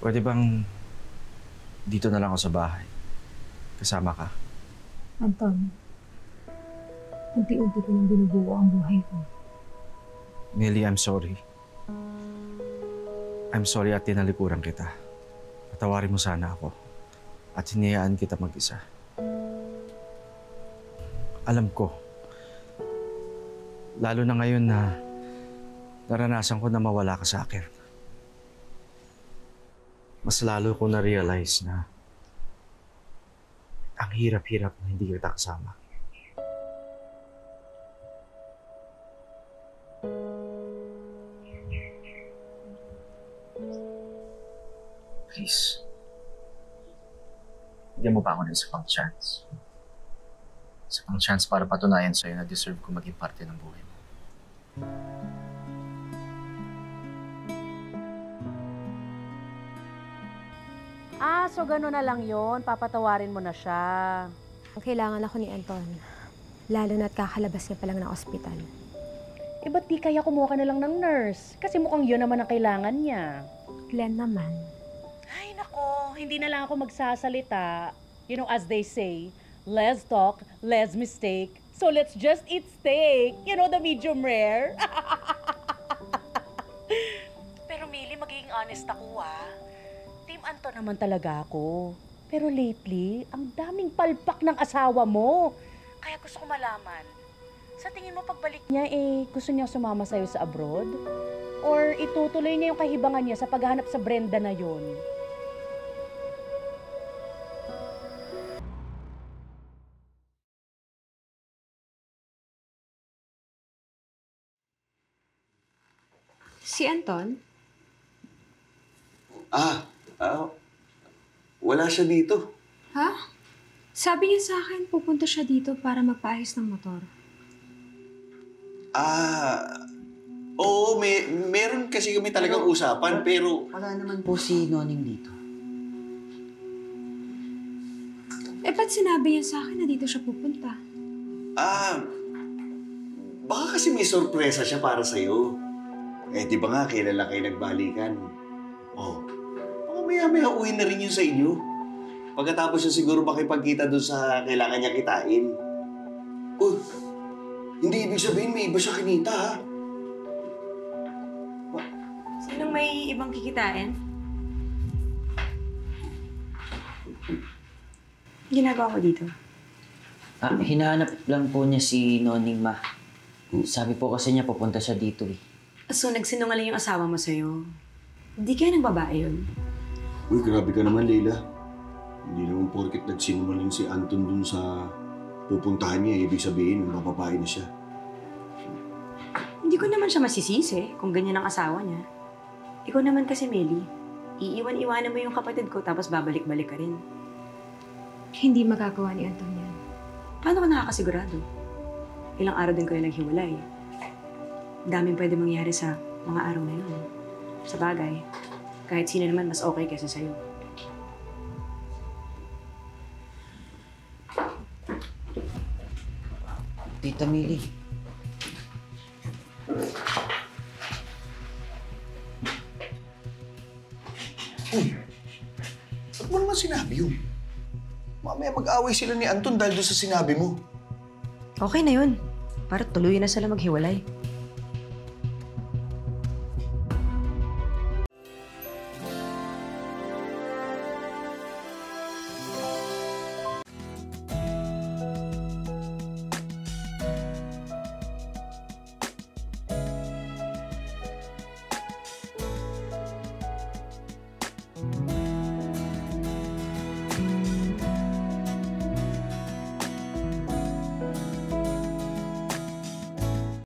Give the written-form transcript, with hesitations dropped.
Pwede bang dito na lang ako sa bahay? Kasama ka? Anton, unti-unti ko nang binubuo ang buhay ko. Millie, I'm sorry. I'm sorry at tinalikuran kita. Patawarin mo sana ako. At hinayaan kita mag-isa. Alam ko, lalo na ngayon na naranasan ko na mawala ka sa akin. Mas lalo ko na-realize na ang hirap-hirap na hindi kita kasama. Please, bigyan mo pa ako ng isa pang chance. Isa pang chance para patunayan sa'yo na deserve ko maging parte ng buhay mo. So gano'n na lang yon. Papatawarin mo na siya. Kailangan ako ni Anton. Lalo na't kakalabas niya pa lang ng ospital. Ba't di kaya kumuha ka na lang ng nurse? Kasi mukhang yun naman ang kailangan niya. Glenn naman. Ay, nako. Hindi na lang ako magsasalita. You know, as they say, less talk, less mistake. So let's just eat steak. You know, the medium rare. Pero Millie, magiging honest ako, Team Anton naman talaga ako. Pero lately, ang daming palpak ng asawa mo. Kaya gusto ko malaman, sa tingin mo pagbalik niya, gusto niya sumama sa'yo sa abroad? Or itutuloy niya yung kahibangan niya sa paghahanap sa Brenda na yun? Si Anton? Wala siya dito. Ha? Sabi niya sa akin, pupunta siya dito para magpaayos ng motor. Oo, meron kasi kami talagang usapan, pero... Wala naman po si Noning dito. Ba't sinabi niya sa akin na dito siya pupunta? Baka kasi may sorpresa siya para sa'yo. Di ba nga, kailan lang kayo nagbalikan? Baka maya-maya uwi na rin yun sa inyo. Pagkatapos siya siguro makipagkita doon sa kailangan niya kitain. Hindi ibig sabihin may iba siya kinita, ha? Sinong may ibang kikitain? Ginagawa mo dito? Hinahanap lang po niya si Noning, ma. Sabi po kasi niya pupunta siya dito, So, nagsinungaling yung asawa mo sa'yo? Hindi kaya ng babae yun? Uy, grabe ka naman, Leila. Hindi naman porket nagsinungaling si Anton dun sa pupuntahan niya, ibig sabihin, mababae na siya. Hindi ko naman siya masisisi kung ganyan ang asawa niya. Ikaw naman kasi, Melly. Iiwan-iwanan mo yung kapatid ko tapos babalik-balik ka rin. Hindi magagawa ni Anton yan. Paano ka nakakasigurado? Ilang araw din kayo naghiwalay. Daming pwede mangyari sa mga araw na yun. Sa bagay, kahit sino naman mas okay kaysa sa'yo. Tita Millie. Ba't mo naman sinabi yun? Mamaya mag-away sila ni Anton dahil doon sa sinabi mo. Okay na yun. Para tuluyan na sila maghiwalay.